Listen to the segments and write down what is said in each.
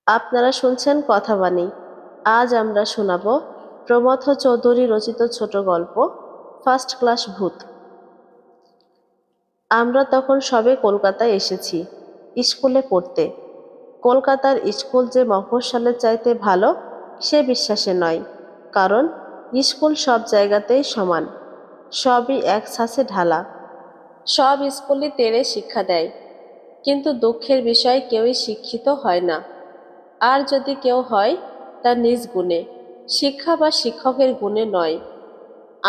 আপনারা শুনছেন কথাবাণী। আজ আমরা শোনাব প্রমথ চৌধুরী রচিত ছোট গল্প ফার্স্ট ক্লাস ভূত। আমরা তখন সবে কলকাতায় এসেছি স্কুলে পড়তে। কলকাতার স্কুল যে মফস্বলের চাইতে ভালো সে বিশ্বাসে নয়, কারণ স্কুল সব জায়গাতেই সমান, সবই এক ছাঁচে ঢালা। সব স্কুলই তেড়ে শিক্ষা দেয়, কিন্তু দুঃখের বিষয় কেউই শিক্ষিত হয় না। আর যদি কেউ হয় তা নিজ গুণে, শিক্ষা বা শিক্ষকের গুণে নয়।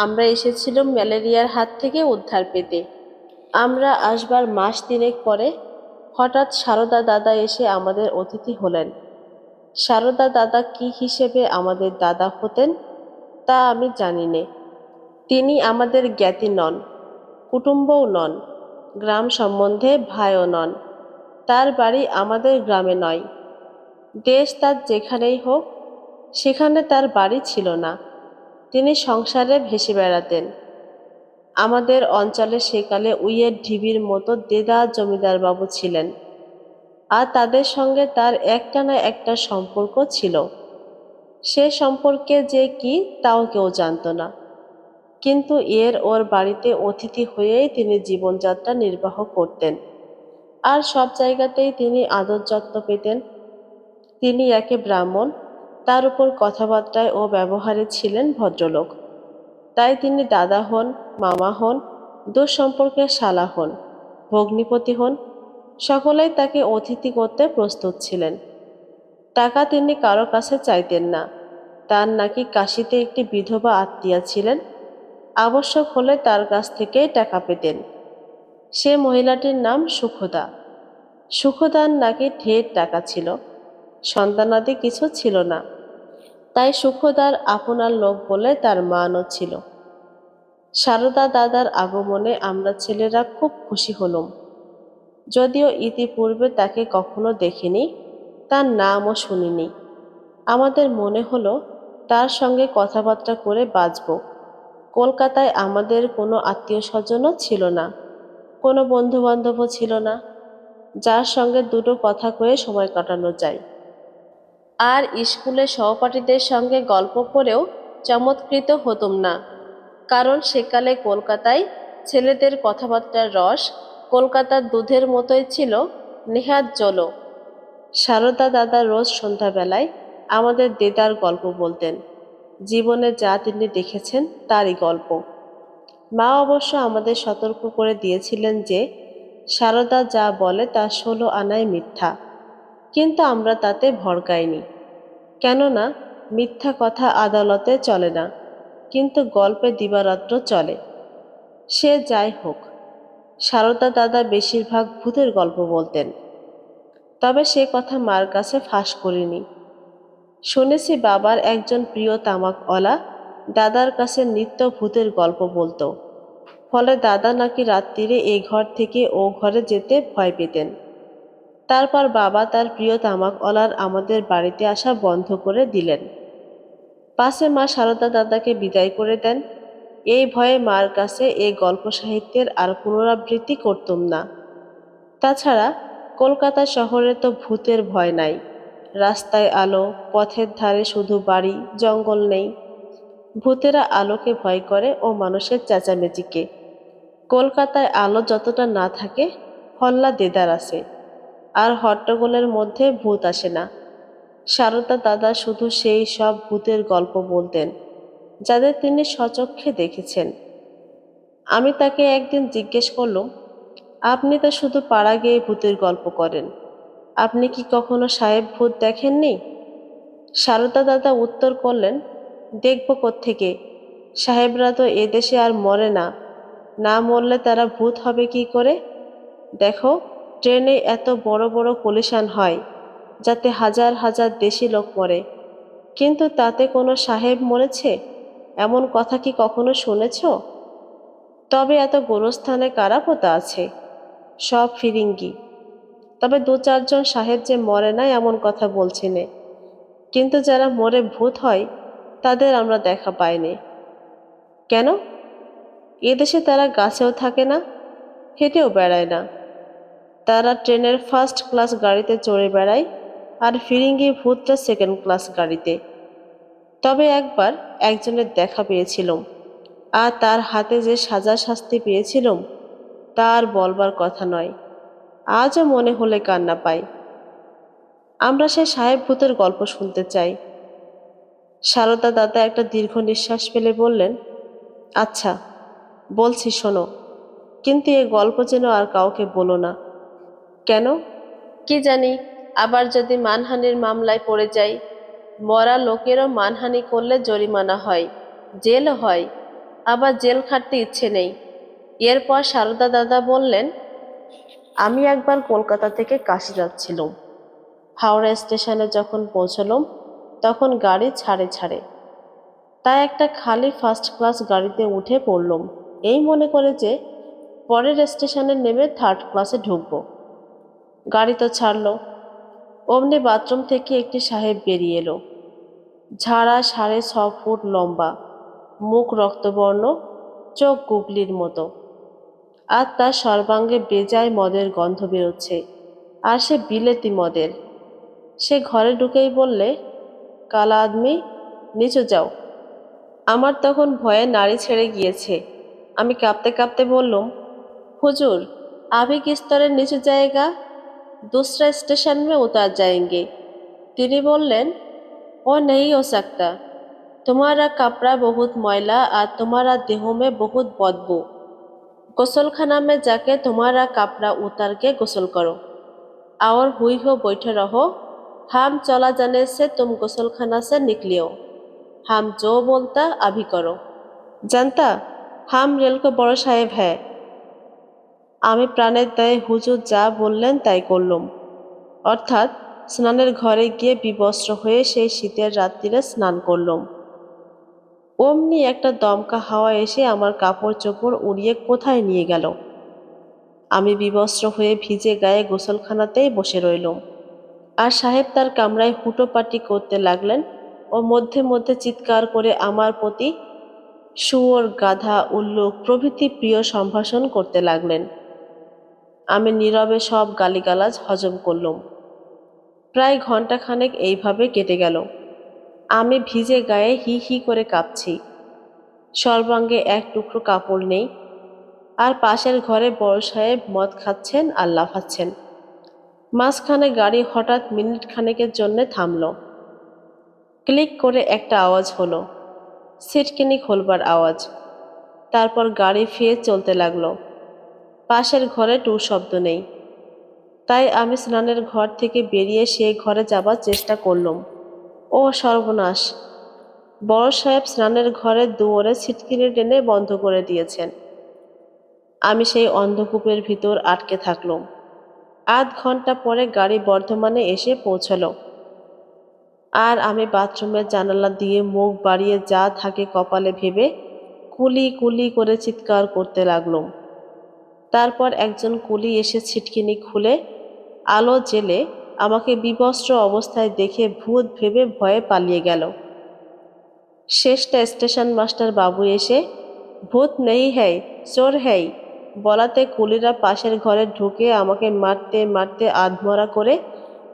আমরা এসেছিলাম ম্যালেরিয়ার হাত থেকে উদ্ধার পেতে। আমরা আসবার মাস তিনেক পরে হঠাৎ সারদা দাদা এসে আমাদের অতিথি হলেন। সারদা দাদা কি হিসেবে আমাদের দাদা হতেন তা আমি জানি নে। তিনি আমাদের জ্ঞাতি নন, কুটুম্বও নন, গ্রাম সম্বন্ধে ভাইও নন। তার বাড়ি আমাদের গ্রামে নয়, দেশ তার যেখানেই হোক, সেখানে তার বাড়ি ছিল না। তিনি সংসারে ভেসে বেড়াতেন। আমাদের অঞ্চলে সেকালে উইয়ের ঢিবির মতো দেদার জমিদার বাবু ছিলেন, আর তাদের সঙ্গে তার একটা না একটা সম্পর্ক ছিল। সে সম্পর্কে যে কি তাও কেউ জানত না, কিন্তু ওর বাড়িতে অতিথি হয়েই তিনি জীবনযাত্রা নির্বাহ করতেন। আর সব জায়গাতেই তিনি আদর যত্ন পেতেন। তিনি একে ব্রাহ্মণ, তার উপর কথাবার্তায় ও ব্যবহারে ছিলেন ভদ্রলোক। তাই তিনি দাদা হন, মামা হন, দূর সম্পর্কের শালা হন, ভগ্নিপতি হন, সকলেই তাকে অতিথি করতে প্রস্তুত ছিলেন। টাকা তিনি কারো কাছে চাইতেন না। তার নাকি কাশিতে একটি বিধবা আত্মীয়া ছিলেন, আবশ্যক হলে তার কাছ থেকেই টাকা পেতেন। সে মহিলাটির নাম সুখদা। সুখদার নাকি ঢের টাকা ছিল, সন্তানাদি কিছু ছিল না, তাই সুখদার আপনার লোক বলে তার মানও ছিল। সারদা দাদার আগমনে আমরা ছেলেরা খুব খুশি হলুম। যদিও ইতিপূর্বে তাকে কখনো দেখিনি, তার নামও শুনিনি। আমাদের মনে হলো তার সঙ্গে কথাবার্তা করে বাঁচব। কলকাতায় আমাদের কোনো আত্মীয় স্বজনও ছিল না, কোনো বন্ধু বান্ধবও ছিল না, যার সঙ্গে দুটো কথা কয়ে সময় কাটানো যায়। আর স্কুলে সহপাঠীদের সঙ্গে গল্প করেও চমৎকৃত হতুম না, কারণ সেকালে কলকাতায় ছেলেদের কথাবার্তার রস কলকাতার দুধের মতোই ছিল, নেহাত জলো। সারদা দাদা রোজ সন্ধ্যাবেলায় আমাদের দেদার গল্প বলতেন। জীবনে যা তিনি দেখেছেন তারই গল্প। মা অবশ্য আমাদের সতর্ক করে দিয়েছিলেন যে সারদা যা বলে তা 16 আনায় মিথ্যা, কিন্তু আমরা তাতে ভড়কাইনি। কেননা মিথ্যা কথা আদালতে চলে না, কিন্তু গল্পে দিবারাত্র চলে। সে যাই হোক, সারদা দাদা বেশিরভাগ ভূতের গল্প বলতেন। তবে সে কথা মার কাছে ফাঁস করিনি। শুনেছি বাবার একজন প্রিয় তামাকওয়ালা দাদার কাছে নিত্য ভূতের গল্প বলতো, ফলে দাদা নাকি রাত্রিরে এই ঘর থেকে ও ঘরে যেতে ভয় পেতেন। তারপর বাবা তার প্রিয় তামাকওয়ালার আমাদের বাড়িতে আসা বন্ধ করে দিলেন। পাশে মা সারদা দাদাকে বিদায় করে দেন। এই ভয়ে মার কাছে এই গল্প সাহিত্যের আর পুনরাবৃত্তি করতুম না। তাছাড়া কলকাতা শহরে তো ভূতের ভয় নাই। রাস্তায় আলো, পথের ধারে শুধু বাড়ি, জঙ্গল নেই। ভূতেরা আলোকে ভয় করে ও মানুষের চেঁচামেচিকে। কলকাতায় আলো যতটা না থাকে, হল্লা দেদার আছে, আর হট্টগোলের মধ্যে ভূত আসে না। সারদা দাদা শুধু সেই সব ভূতের গল্প বলতেন যাদের তিনি স্বচক্ষে দেখেছেন। আমি তাকে একদিন জিজ্ঞেস করলুম, আপনি তো শুধু পাড়া গিয়ে ভূতের গল্প করেন, আপনি কি কখনো সাহেব ভূত দেখেননি? সারদা দাদা উত্তর করলেন, দেখব কোত্থেকে, সাহেবরা তো এদেশে আর মরে না, না মরলে তারা ভূত হবে কি করে? দেখো, ট্রেনে এত বড় বড় কলিশন হয় যাতে হাজার হাজার দেশি লোক মরে, কিন্তু তাতে কোনো সাহেব মরেছে এমন কথা কি কখনো শুনেছ? তবে এত গোরস্থানে কারা পোতা আছে? সব ফিরিঙ্গি। তবে দু চারজন সাহেব যে মরে না এমন কথা বলছি নে, কিন্তু যারা মরে ভূত হয় তাদের আমরা দেখা পাইনি। কেন? এদেশে তারা গাছেও থাকে না, হেঁটেও বেড়ায় না। তারা ট্রেনের ফার্স্ট ক্লাস গাড়িতে চড়ে বেড়ায় আর ফিরিঙ্গি ভূতটা সেকেন্ড ক্লাস গাড়িতে। তবে একবার একজনের দেখা পেয়েছিলাম, আর তার হাতে যে সাজা শাস্তি পেয়েছিলাম তার বলবার কথা নয়। আজও মনে হলে কান্না পায়। আমরা সেই সাহেব ভূতের গল্প শুনতে চাই। সারদা দাদা একটা দীর্ঘ নিঃশ্বাস ফেলে বললেন, আচ্ছা বলছি শোনো, কিন্তু এ গল্প যেন আর কাউকে বলো না। কেন? কি জানি, আবার যদি মানহানির মামলায় পড়ে যাই। মরা লোকেরও মানহানি করলে জরিমানা হয়, জেল হয়। আবার জেল খাটতে ইচ্ছে নেই। এরপর সারদা দাদা বললেন, আমি একবার কলকাতা থেকে কাশি যাচ্ছিলাম। হাওড়া স্টেশনে যখন পৌঁছলাম তখন গাড়ি ছাড়ে ছাড়ে। তাই একটা খালি ফার্স্ট ক্লাস গাড়িতে উঠে পড়লাম, এই মনে করে যে পরের স্টেশনে নেমে থার্ড ক্লাসে ঢুকবো। গাড়ি তো ছাড়লো। অমনি বাথরুম থেকে একটি সাহেব বেরিয়ে এলো। ঝাড়া 6.5 ফুট লম্বা, মুখ রক্তবর্ণ, চোখ গুগলির মতো, আর তার সর্বাঙ্গে বেজায় মদের গন্ধ বেরোচ্ছে, আর সে বিলেতি মদের। সে ঘরে ঢুকেই বললে, কালা আদমি, নিচু যাও। আমার তখন ভয়ে নাড়ি ছেড়ে গিয়েছে। আমি কাঁপতে কাঁপতে বললুম, হুজুর, अभी किस तरह नीचे जाएगा? दूसरा स्टेशन में उतर जाएंगे। তিনি বললেন, ও नहीं हो सकता। तुम्हारा कपड़ा बहुत मैला और तुम्हारा देह में बहुत बदबू। गसलखाना में जाके तुम्हारा कपड़ा उतार के गसल करो और हुई हो बैठे रहो। हम चला जाने से तुम गसलखाना से निकलियो। हम जो बोलता अभी करो। जानता, हम रेल को बड़ो साहेब है। আমি প্রাণের দায়ে হুজুর যা বললেন তাই করলুম। অর্থাৎ স্নানের ঘরে গিয়ে বিবস্ত্র হয়ে সেই শীতের রাত্রিরে স্নান করলুম। অমনি একটা দমকা হাওয়া এসে আমার কাপড় চোপড় উড়িয়ে কোথায় নিয়ে গেল। আমি বিবস্ত্র হয়ে ভিজে গায়ে গোসলখানাতেই বসে রইলুম। আর সাহেব তার কামরায় হুটোপাটি করতে লাগলেন ও মধ্যে মধ্যে চিৎকার করে আমার প্রতি শুয়োর, গাধা, উল্লুক প্রভৃতি প্রিয় সম্ভাষণ করতে লাগলেন। আমি নীরবে সব গালিগালাজ হজম করলুম। প্রায় ঘণ্টাখানেক এইভাবে কেটে গেল। আমি ভিজে গায়ে হি হি করে কাঁপছি। সর্বাঙ্গে এক টুকরো কাপড় নেই। আর পাশের ঘরে বড় সাহেব মদ খাচ্ছেন আর লাফাচ্ছেন। মাঝখানে গাড়ি হঠাৎ মিনিট খানেকের জন্যে থামল। ক্লিক করে একটা আওয়াজ হলো, সিটকিনি খোলবার আওয়াজ। তারপর গাড়ি ফিরে চলতে লাগলো। পাশের ঘরে টু শব্দ নেই। তাই আমি স্নানের ঘর থেকে বেরিয়ে সেই ঘরে যাবার চেষ্টা করলুম। ও সর্বনাশ! বড় সাহেব স্নানের ঘরের দুয়ারে ছিটকিনি টেনে বন্ধ করে দিয়েছেন। আমি সেই অন্ধকূপের ভিতর আটকে থাকলুম। আধ ঘন্টা পরে গাড়ি বর্ধমানে এসে পৌঁছল। আর আমি বাথরুমের জানালা দিয়ে মুখ বাড়িয়ে যা থাকে কপালে ভেবে কুলি কুলি করে চিৎকার করতে লাগলুম। তারপর একজন কুলি এসে ছিটকিনি খুলে আলো জেলে আমাকে বিবস্ত্র অবস্থায় দেখে ভূত ভেবে ভয়ে পালিয়ে গেল। শেষটা স্টেশন মাস্টার বাবু এসে ভূত নেই হ্যায়, চোর হ্যায় বলাতে কুলিরা পাশের ঘরে ঢুকে আমাকে মারতে মারতে আধমরা করে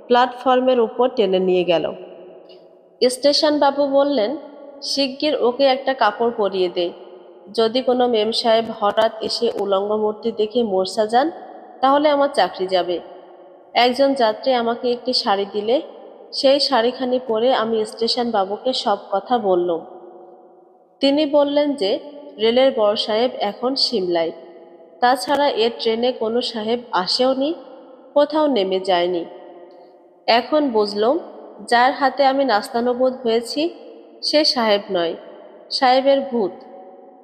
প্ল্যাটফর্মের উপর টেনে নিয়ে গেল। স্টেশন বাবু বললেন, শিগগির ওকে একটা কাপড় পরিয়ে দে। যদি কোনো মেম সাহেব হঠাৎ এসে উলঙ্গ মূর্তি দেখে মোর্চা যান তাহলে আমার চাকরি যাবে। একজন যাত্রী আমাকে একটি শাড়ি দিলে সেই শাড়িখানি পরে আমি স্টেশন বাবুকে সব কথা বললাম। তিনি বললেন যে রেলের বড় সাহেব এখন সিমলায়। তাছাড়া এ ট্রেনে কোনো সাহেব আসেওনি, কোথাও নেমে যায়নি। এখন বুঝলাম যার হাতে আমি নাস্তানুবোধ হয়েছি সে সাহেব নয়, সাহেবের ভূত।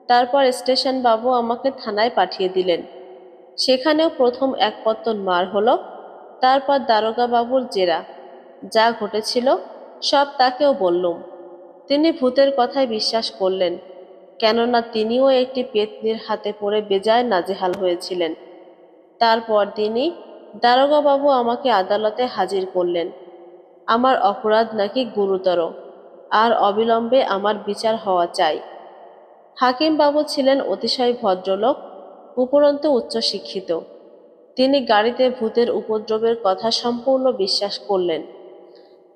তারপর স্টেশন বাবু আমাকে থানায় পাঠিয়ে দিলেন। সেখানেও প্রথম এক পত্তন মার হলো। তারপর দারোগা বাবুর জেরা। যা ঘটেছিল সব তাকেও বললুম। তিনি ভূতের কথায় বিশ্বাস করলেন, কেননা তিনিও একটি পেতনির হাতে পড়ে বেজায় নাজেহাল হয়েছিলেন। তারপর দিনই দারোগা বাবু আমাকে আদালতে হাজির করলেন। আমার অপরাধ নাকি গুরুতর, আর অবিলম্বে আমার বিচার হওয়া চাই। হাকিম বাবু ছিলেন অতিশয় ভদ্রলোক, উপরন্তু উচ্চশিক্ষিত। তিনি গাড়িতে ভূতের উপদ্রবের কথা সম্পূর্ণ বিশ্বাস করলেন।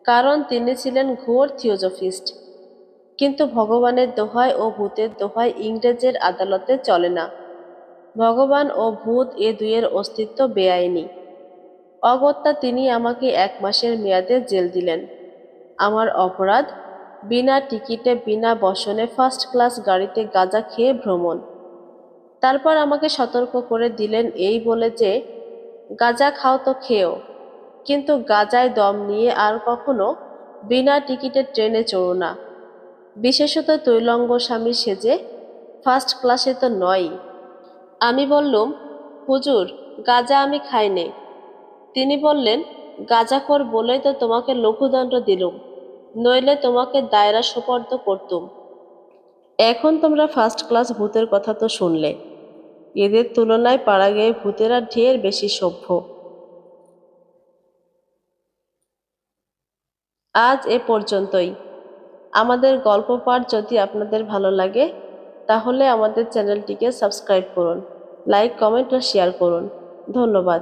কারণ তিনি ছিলেন ঘোর থিওজফিস্ট। কিন্তু ভগবানের দোহাই ও ভূতের দোহাই ইংরেজের আদালতে চলে না। ভগবান ও ভূত এ দুইয়ের অস্তিত্ব বেআইনি। অগত্যা তিনি আমাকে 1 মাসের মেয়াদে জেল দিলেন। আমার অপরাধ, বিনা টিকিটে বিনা বসনে ফার্স্ট ক্লাস গাড়িতে গাঁজা খেয়ে ভ্রমণ। তারপর আমাকে সতর্ক করে দিলেন এই বলে যে, গাঁজা খাও তো খেও, কিন্তু গাঁজায় দম নিয়ে আর কখনো বিনা টিকিটে ট্রেনে চড়ো না, বিশেষত তৈলঙ্গ স্বামী সেজে, ফার্স্ট ক্লাসে তো নয়ই। আমি বললুম, হুজুর, গাঁজা আমি খাইনে। তিনি বললেন, গাঁজাখোর বলেই তো তোমাকে লঘুদণ্ড দিলুম, নইলে তোমাকে দায়রা সোপর্দ করতুম। এখন তোমরা ফার্স্ট ক্লাস ভূতের কথা তো শুনলে, এদের তুলনায় পাড়াগাঁয়ে ভূতেরা ঢের বেশি সভ্য। আজ এ পর্যন্তই। আমাদের গল্প পাঠ যদি আপনাদের ভালো লাগে, তাহলে আমাদের চ্যানেলটিকে সাবস্ক্রাইব করুন, লাইক, কমেন্ট ও শেয়ার করুন। ধন্যবাদ।